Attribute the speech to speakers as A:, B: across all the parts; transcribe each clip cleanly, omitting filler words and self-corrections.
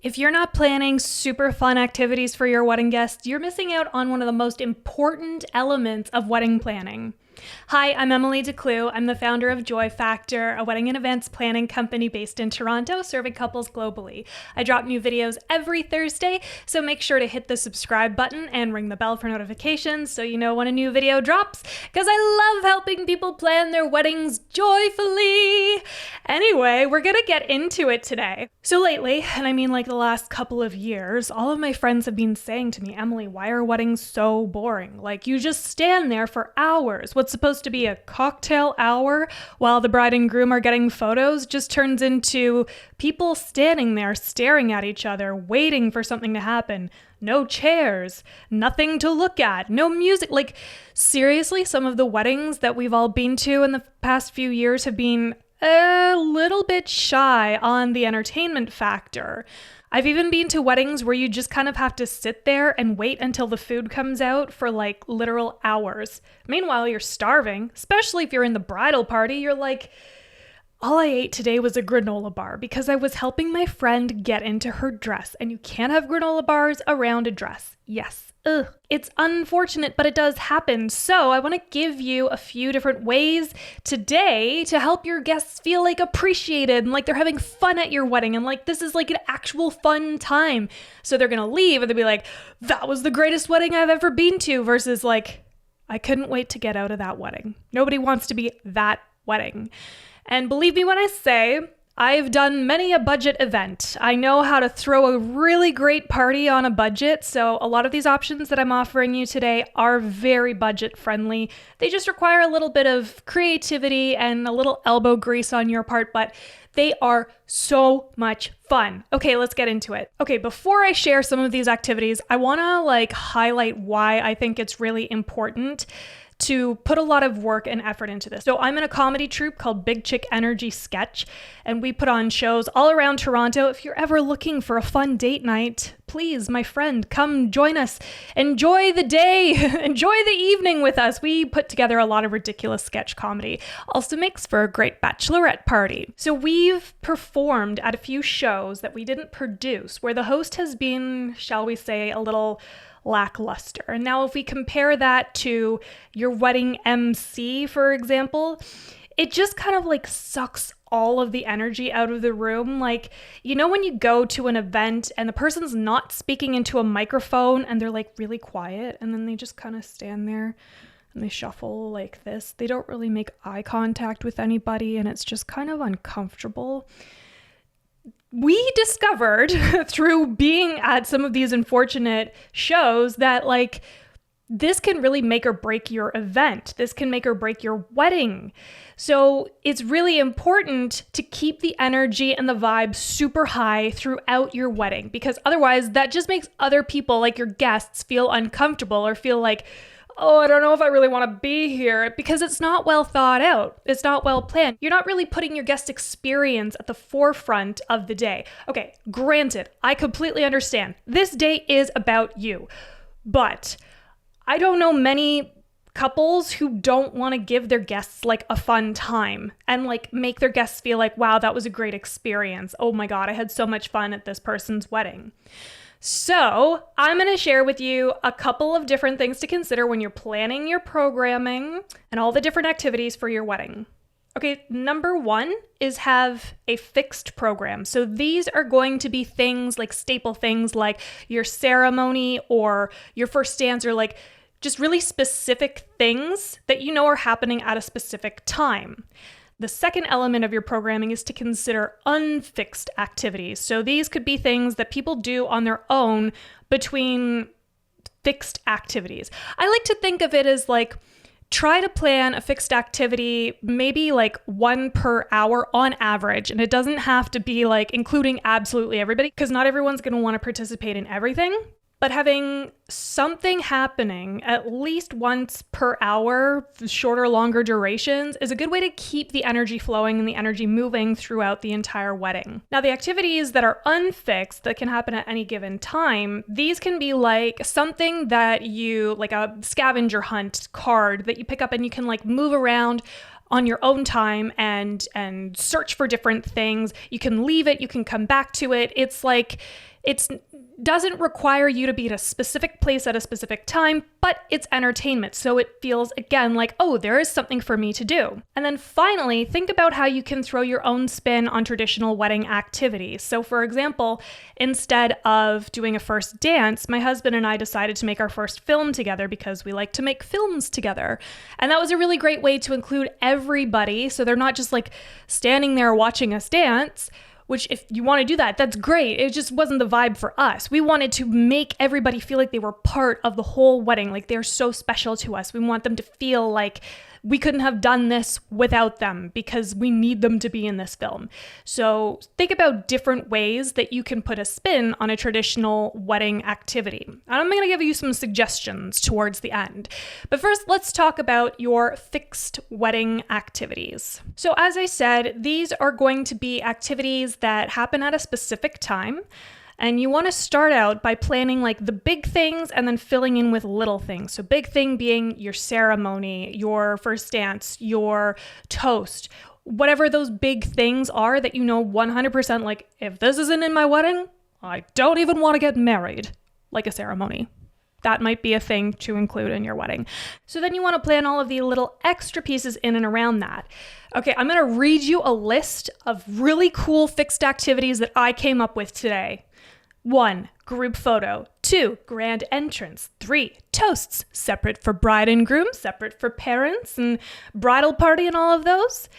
A: If you're not planning super fun activities for your wedding guests, you're missing out on one of the most important elements of wedding planning. Hi, I'm Emily DeClue. I'm the founder of Joy Factor, a wedding and events planning company based in Toronto, serving couples globally. I drop new videos every Thursday, so make sure to hit the subscribe button and ring the bell for notifications so you know when a new video drops, because I love helping people plan their weddings joyfully. Anyway, we're gonna get into it today. So lately, and I mean like the last couple of years, all of my friends have been saying to me, Emily, why are weddings so boring? Like, you just stand there for hours. What's supposed to be a cocktail hour while the bride and groom are getting photos just turns into people standing there staring at each other, waiting for something to happen. No chairs, nothing to look at, no music. Like, seriously, some of the weddings that we've all been to in the past few years have been a little bit shy on the entertainment factor. I've even been to weddings where you just kind of have to sit there and wait until the food comes out for like literal hours. Meanwhile, you're starving, especially if you're in the bridal party. You're like, all I ate today was a granola bar because I was helping my friend get into her dress, and you can't have granola bars around a dress. Yes. Ugh. It's unfortunate, but it does happen. So I want to give you a few different ways today to help your guests feel like appreciated and like they're having fun at your wedding and like this is like an actual fun time. So they're going to leave and they'll be like, that was the greatest wedding I've ever been to, versus like, I couldn't wait to get out of that wedding. Nobody wants to be that wedding. And believe me when I say, I've done many a budget event. I know how to throw a really great party on a budget, so a lot of these options that I'm offering you today are very budget friendly. They just require a little bit of creativity and a little elbow grease on your part, but they are so much fun. Okay, let's get into it. Okay, before I share some of these activities, I want to highlight why I think it's really important to put a lot of work and effort into this. So I'm in a comedy troupe called Big Chick Energy Sketch, and we put on shows all around Toronto. If you're ever looking for a fun date night, please, my friend, come join us. Enjoy the day. Enjoy the evening with us. We put together a lot of ridiculous sketch comedy. Also makes for a great bachelorette party. So we've performed at a few shows that we didn't produce, where the host has been, shall we say, a little lackluster. And now if we compare that to your wedding MC, for example, it just kind of sucks all of the energy out of the room. Like, you know, when you go to an event and the person's not speaking into a microphone and they're really quiet, and then they just kind of stand there and they shuffle like this. They don't really make eye contact with anybody, and it's just kind of uncomfortable. We discovered through being at some of these unfortunate shows that this can really make or break your event. This can make or break your wedding. So it's really important to keep the energy and the vibe super high throughout your wedding, because otherwise that just makes other people, like your guests, feel uncomfortable or feel like, oh, I don't know if I really want to be here, because it's not well thought out. It's not well planned. You're not really putting your guest experience at the forefront of the day. Okay, granted, I completely understand. This day is about you. But I don't know many couples who don't want to give their guests a fun time and make their guests feel like, wow, that was a great experience. Oh my God, I had so much fun at this person's wedding. So I'm going to share with you a couple of different things to consider when you're planning your programming and all the different activities for your wedding. Okay, number one is have a fixed program. So these are going to be things staple things like your ceremony or your first dance, or just really specific things that you know are happening at a specific time. The second element of your programming is to consider unfixed activities. So these could be things that people do on their own between fixed activities. I like to think of it as try to plan a fixed activity, maybe one per hour on average. And it doesn't have to be including absolutely everybody, because not everyone's going to want to participate in everything. But having something happening at least once per hour, shorter, longer durations, is a good way to keep the energy flowing and the energy moving throughout the entire wedding. Now, the activities that are unfixed that can happen at any given time, these can be something that you, a scavenger hunt card that you pick up and you can move around on your own time and search for different things. You can leave it, you can come back to it. It's It doesn't require you to be at a specific place at a specific time, but it's entertainment. So it feels, again, like, oh, there is something for me to do. And then finally, think about how you can throw your own spin on traditional wedding activities. So for example, instead of doing a first dance, my husband and I decided to make our first film together because we like to make films together. And that was a really great way to include everybody. So they're not just like standing there watching us dance, which if you want to do that, that's great. It just wasn't the vibe for us. We wanted to make everybody feel like they were part of the whole wedding, like they're so special to us. We want them to feel like we couldn't have done this without them because we need them to be in this film. So think about different ways that you can put a spin on a traditional wedding activity. I'm going to give you some suggestions towards the end. But first, let's talk about your fixed wedding activities. So as I said, these are going to be activities that happen at a specific time. And you want to start out by planning like the big things and then filling in with little things. So big thing being your ceremony, your first dance, your toast, whatever those big things are that you know 100% like, if this isn't in my wedding, I don't even want to get married, like a ceremony. That might be a thing to include in your wedding. So then you want to plan all of the little extra pieces in and around that. Okay, I'm going to read you a list of really cool fixed activities that I came up with today. 1, group photo. 2, grand entrance. 3, toasts, separate for bride and groom, separate for parents and bridal party and all of those.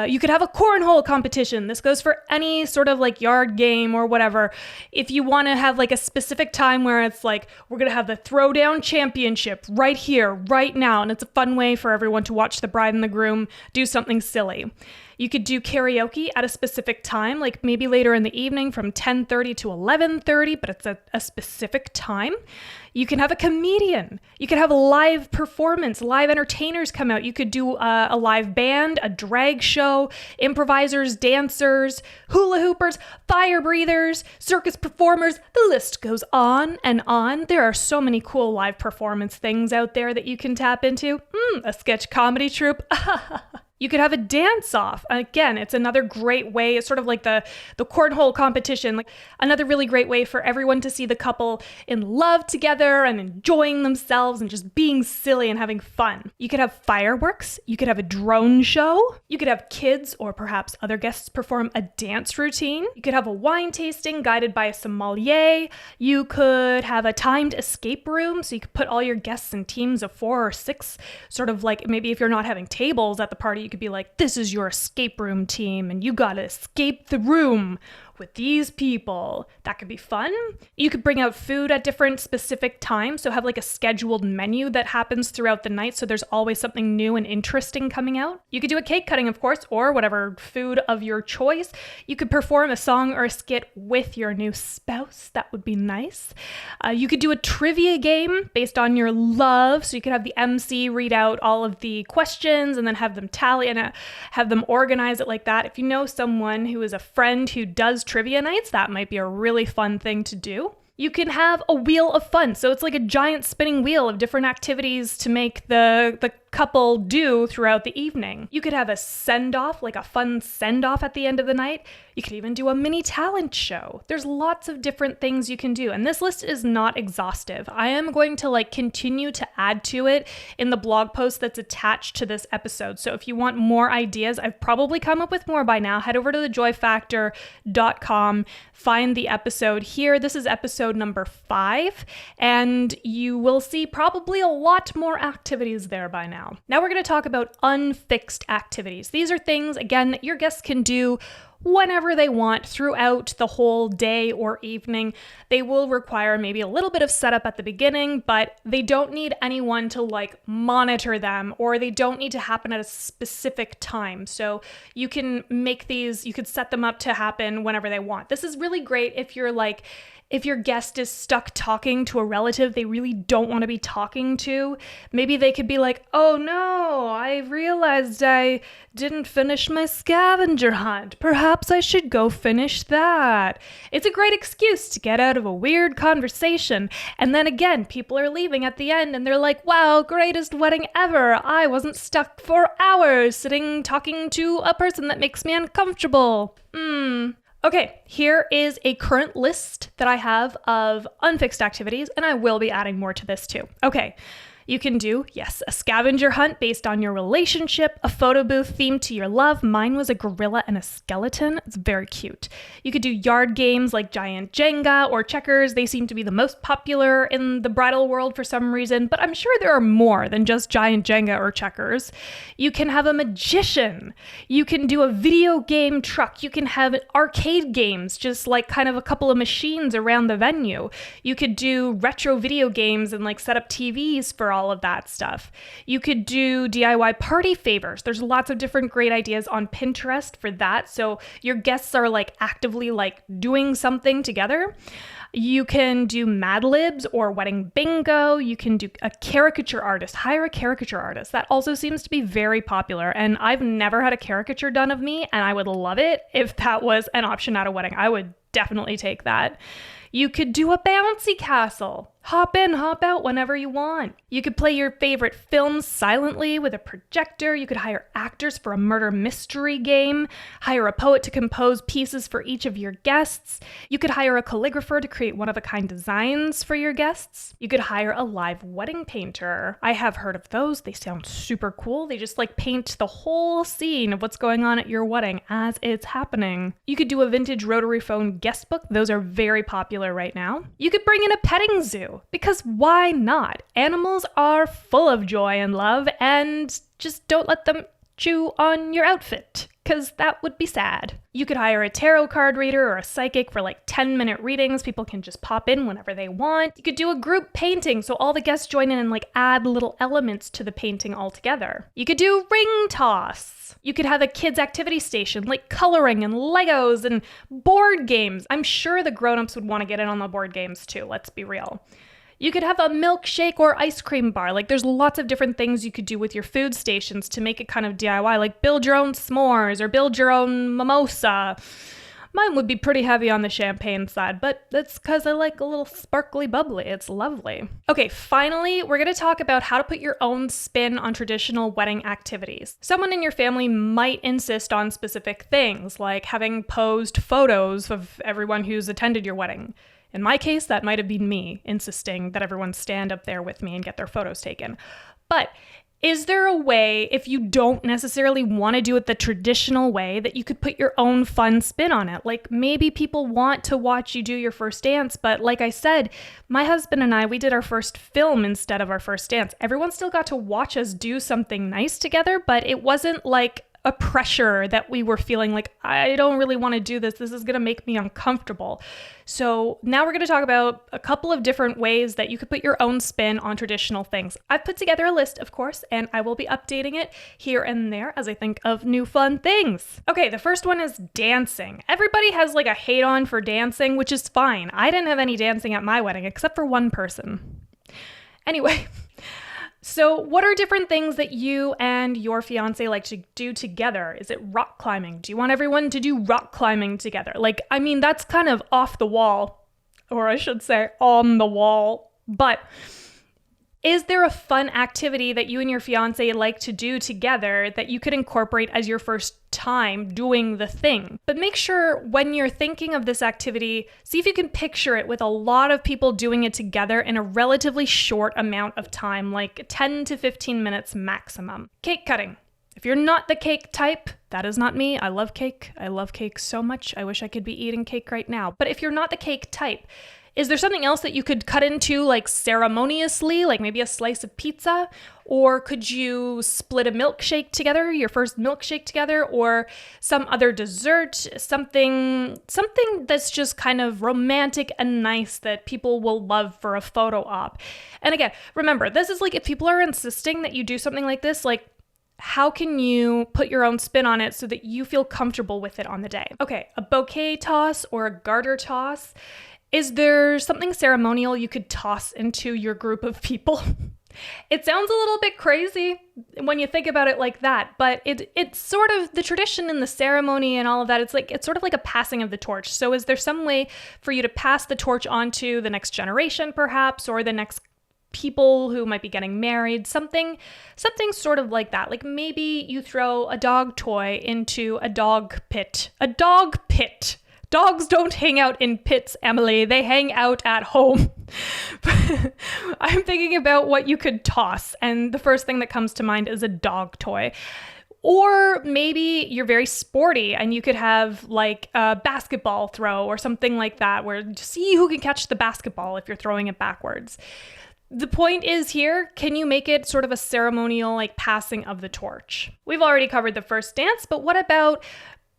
A: You could have a cornhole competition. This goes for any sort of like yard game or whatever. If you want to have like a specific time where it's like, we're going to have the throwdown championship right here, right now. And it's a fun way for everyone to watch the bride and the groom do something silly. You could do karaoke at a specific time, like maybe later in the evening from 10:30 to 11:30, but it's a specific time. You can have a comedian. You could have a live performance, live entertainers come out. You could do a live band, a drag show, improvisers, dancers, hula hoopers, fire breathers, circus performers. The list goes on and on. There are so many cool live performance things out there that you can tap into. A sketch comedy troupe. You could have a dance-off. Again, it's another great way. It's sort of like the cornhole competition. Like another really great way for everyone to see the couple in love together and enjoying themselves and just being silly and having fun. You could have fireworks. You could have a drone show. You could have kids or perhaps other guests perform a dance routine. You could have a wine tasting guided by a sommelier. You could have a timed escape room. So you could put all your guests in teams of 4 or 6, sort of like maybe if you're not having tables at the party, you could be like, this is your escape room team and you gotta escape the room with these people. That could be fun. You could bring out food at different specific times. So have like a scheduled menu that happens throughout the night. So there's always something new and interesting coming out. You could do a cake cutting, of course, or whatever food of your choice. You could perform a song or a skit with your new spouse. That would be nice. You could do a trivia game based on your love. So you could have the MC read out all of the questions and then have them tally and have them organize it like that. If you know someone who is a friend who does trivia nights, that might be a really fun thing to do. You can have a wheel of fun. So it's like a giant spinning wheel of different activities to make the couple do throughout the evening. You could have a send-off, like a fun send-off at the end of the night. You could even do a mini talent show. There's lots of different things you can do. And this list is not exhaustive. I am going to continue to add to it in the blog post that's attached to this episode. So if you want more ideas, I've probably come up with more by now. Head over to thejoyfactor.com, find the episode here. This is episode number 5, and you will see probably a lot more activities there by now. Now we're going to talk about unfixed activities. These are things, again, that your guests can do whenever they want throughout the whole day or evening. They will require maybe a little bit of setup at the beginning, but they don't need anyone to monitor them, or they don't need to happen at a specific time. So you can make these, you could set them up to happen whenever they want. This is really great if you're if your guest is stuck talking to a relative they really don't want to be talking to. Maybe they could be like, oh no, I realized I didn't finish my scavenger hunt. Perhaps I should go finish that. It's a great excuse to get out of a weird conversation. And then again, people are leaving at the end and they're like, wow, greatest wedding ever. I wasn't stuck for hours sitting talking to a person that makes me uncomfortable. Okay, here is a current list that I have of unfixed activities, and I will be adding more to this too. Okay. You can do, yes, a scavenger hunt based on your relationship, a photo booth themed to your love. Mine was a gorilla and a skeleton. It's very cute. You could do yard games like giant Jenga or checkers. They seem to be the most popular in the bridal world for some reason, but I'm sure there are more than just giant Jenga or checkers. You can have a magician. You can do a video game truck. You can have arcade games, just like kind of a couple of machines around the venue. You could do retro video games and like set up TVs for all of that stuff. You could do DIY party favors. There's lots of different great ideas on Pinterest for that. So your guests are like actively like doing something together. You can do Mad Libs or wedding bingo. You can do a caricature artist, hire a caricature artist. That also seems to be very popular. And I've never had a caricature done of me, and I would love it if that was an option at a wedding. I would definitely take that. You could do a bouncy castle. Hop in, hop out whenever you want. You could play your favorite films silently with a projector. You could hire actors for a murder mystery game. Hire a poet to compose pieces for each of your guests. You could hire a calligrapher to create one-of-a-kind designs for your guests. You could hire a live wedding painter. I have heard of those. They sound super cool. They just like paint the whole scene of what's going on at your wedding as it's happening. You could do a vintage rotary phone guest book. Those are very popular right now. You could bring in a petting zoo. Because why not? Animals are full of joy and love, and just don't let them chew on your outfit, because that would be sad. You could hire a tarot card reader or a psychic for like 10-minute readings. People can just pop in whenever they want. You could do a group painting, so all the guests join in and like add little elements to the painting altogether. You could do ring toss. You could have a kids' activity station, like coloring and Legos and board games. I'm sure the grown-ups would want to get in on the board games too, let's be real. You could have a milkshake or ice cream bar. Like there's lots of different things you could do with your food stations to make it kind of DIY, like build your own s'mores or build your own mimosa. Mine would be pretty heavy on the champagne side, but that's because I like a little sparkly bubbly. It's lovely. Okay, finally, we're going to talk about how to put your own spin on traditional wedding activities. Someone in your family might insist on specific things, like having posed photos of everyone who's attended your wedding. In my case, that might have been me insisting that everyone stand up there with me and get their photos taken. But is there a way, if you don't necessarily want to do it the traditional way, that you could put your own fun spin on it? Like maybe people want to watch you do your first dance, but like I said, my husband and I, we did our first film instead of our first dance. Everyone still got to watch us do something nice together, but it wasn't like a pressure that we were feeling like, I don't really want to do this. This is going to make me uncomfortable. So now we're going to talk about a couple of different ways that you could put your own spin on traditional things. I've put together a list, of course, and I will be updating it here and there as I think of new fun things. Okay, the first one is dancing. Everybody has like a hate on for dancing, which is fine. I didn't have any dancing at my wedding except for one person. Anyway, so what are different things that you and your fiance like to do together? Is it rock climbing? Do you want everyone to do rock climbing together? Like, I mean, that's kind of off the wall, or I should say on the wall. But is there a fun activity that you and your fiance like to do together that you could incorporate as your first time doing the thing? But make sure when you're thinking of this activity, see if you can picture it with a lot of people doing it together in a relatively short amount of time, like 10 to 15 minutes maximum. Cake cutting. If you're not the cake type, that is not me. I love cake. I love cake so much. I wish I could be eating cake right now. But if you're not the cake type, is there something else that you could cut into like ceremoniously, like maybe a slice of pizza? Or could you split a milkshake together, your first milkshake together, or some other dessert, something that's just kind of romantic and nice that people will love for a photo op? And again, remember, this is like if people are insisting that you do something like this, like how can you put your own spin on it so that you feel comfortable with it on the day? Okay, a bouquet toss or a garter toss. Is there something ceremonial you could toss into your group of people? It sounds a little bit crazy when you think about it like that, but it's sort of the tradition and the ceremony and all of that. It's sort of like a passing of the torch. So is there some way for you to pass the torch on to the next generation perhaps, or the next people who might be getting married, something sort of like that. Like maybe you throw a dog toy into a dog pit Dogs don't hang out in pits, Emily. They hang out at home. I'm thinking about what you could toss, and the first thing that comes to mind is a dog toy. Or maybe you're very sporty and you could have like a basketball throw or something like that, where see who can catch the basketball if you're throwing it backwards. The point is here, can you make it sort of a ceremonial like passing of the torch? We've already covered the first dance, but what about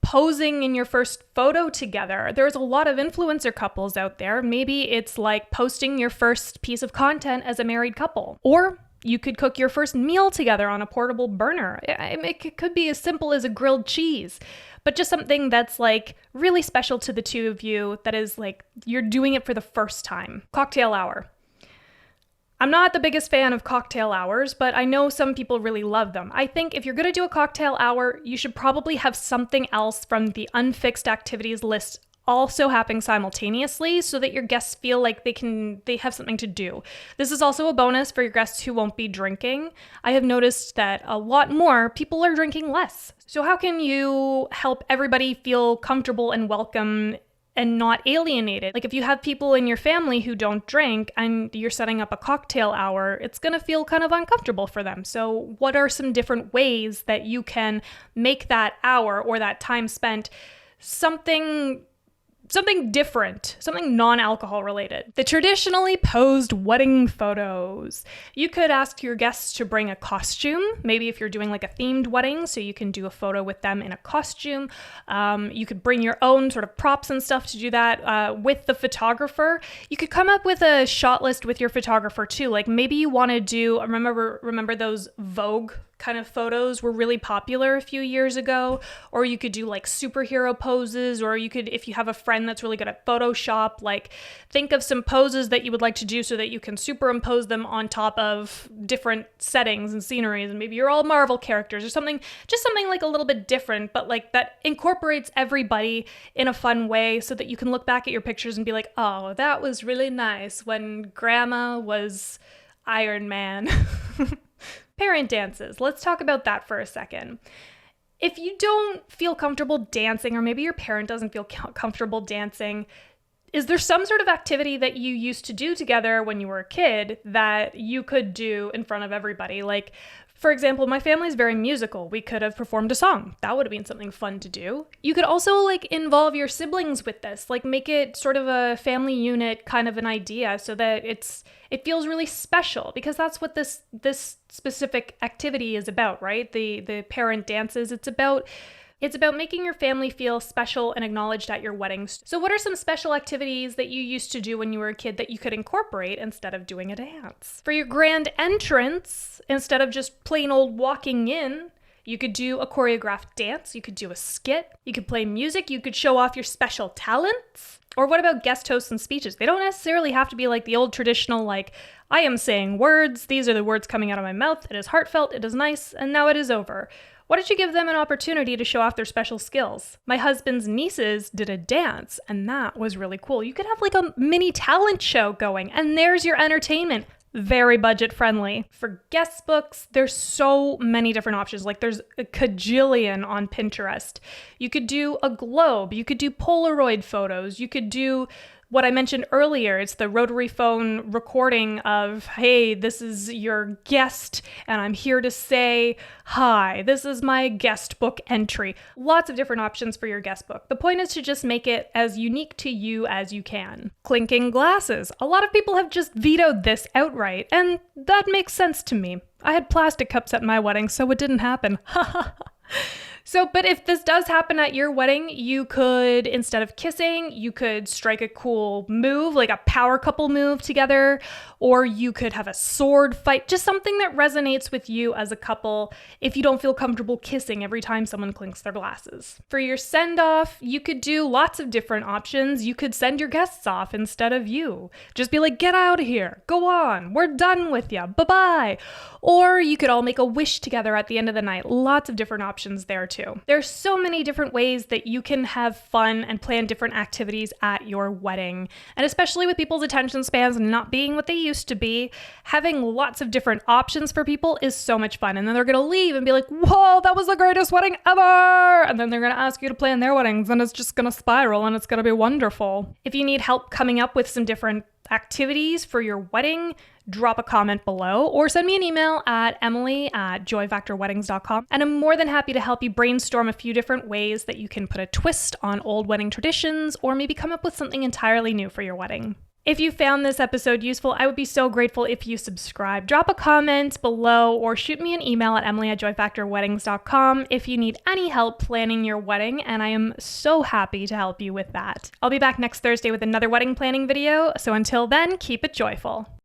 A: posing in your first photo together? There's a lot of influencer couples out there. Maybe it's like posting your first piece of content as a married couple. Or you could cook your first meal together on a portable burner. It could be as simple as a grilled cheese, but just something that's like really special to the two of you, that is like you're doing it for the first time. Cocktail hour. I'm not the biggest fan of cocktail hours, but I know some people really love them. I think if you're going to do a cocktail hour, you should probably have something else from the Unfixed activities list also happening simultaneously, so that your guests feel like they have something to do. This is also a bonus for your guests who won't be drinking. I have noticed that a lot more people are drinking less. So how can you help everybody feel comfortable and welcome and not alienated? Like if you have people in your family who don't drink and you're setting up a cocktail hour, it's going to feel kind of uncomfortable for them. So what are some different ways that you can make that hour or that time spent something different, something non-alcohol related? The traditionally posed wedding photos. You could ask your guests to bring a costume. Maybe if you're doing like a themed wedding, so you can do a photo with them in a costume. You could bring your own sort of props and stuff to do that with the photographer. You could come up with a shot list with your photographer too. Like maybe you want to do, remember those Vogue kind of photos were really popular a few years ago, or you could do like superhero poses, or you could, if you have a friend that's really good at Photoshop, like think of some poses that you would like to do so that you can superimpose them on top of different settings and sceneries, and maybe you're all Marvel characters or something, just something like a little bit different, but like that incorporates everybody in a fun way, so that you can look back at your pictures and be like, oh, that was really nice when grandma was Iron Man. Parent dances. Let's talk about that for a second. If you don't feel comfortable dancing, or maybe your parent doesn't feel comfortable dancing, is there some sort of activity that you used to do together when you were a kid that you could do in front of everybody? Like, for example, my family's very musical. We could have performed a song. That would have been something fun to do. You could also like involve your siblings with this, like make it sort of a family unit kind of an idea, so that it feels really special, because that's what this specific activity is about, right? The parent dances. It's about making your family feel special and acknowledged at your weddings. So what are some special activities that you used to do when you were a kid that you could incorporate instead of doing a dance? For your grand entrance, instead of just plain old walking in, you could do a choreographed dance, you could do a skit, you could play music, you could show off your special talents. Or what about guest hosts and speeches? They don't necessarily have to be like the old traditional, like, I am saying words, these are the words coming out of my mouth, it is heartfelt, it is nice, and now it is over. Why don't you give them an opportunity to show off their special skills? My husband's nieces did a dance, and that was really cool. You could have like a mini talent show going, and there's your entertainment. Very budget friendly. For guest books, there's so many different options. Like there's a cajillion on Pinterest. You could do a globe. You could do Polaroid photos. You could do what I mentioned earlier. It's the rotary phone recording of, hey, this is your guest and I'm here to say hi. This is my guest book entry. Lots of different options for your guest book. The point is to just make it as unique to you as you can. Clinking glasses. A lot of people have just vetoed this outright, and that makes sense to me. I had plastic cups at my wedding, so it didn't happen. But if this does happen at your wedding, you could, instead of kissing, you could strike a cool move, like a power couple move together, or you could have a sword fight, just something that resonates with you as a couple if you don't feel comfortable kissing every time someone clinks their glasses. For your send-off, you could do lots of different options. You could send your guests off instead of you. Just be like, get out of here, go on, we're done with you, bye-bye. Or you could all make a wish together at the end of the night. Lots of different options there too. to. There's so many different ways that you can have fun and plan different activities at your wedding. And especially with people's attention spans not being what they used to be, having lots of different options for people is so much fun. And then they're going to leave and be like, whoa, that was the greatest wedding ever. And then they're going to ask you to plan their weddings, and it's just going to spiral and it's going to be wonderful. If you need help coming up with some different activities for your wedding, drop a comment below or send me an email at emily@joyfactorweddings.com. And I'm more than happy to help you brainstorm a few different ways that you can put a twist on old wedding traditions or maybe come up with something entirely new for your wedding. If you found this episode useful, I would be so grateful if you subscribe. Drop a comment below or shoot me an email at emily@joyfactorweddings.com if you need any help planning your wedding, and I am so happy to help you with that. I'll be back next Thursday with another wedding planning video, so until then, keep it joyful.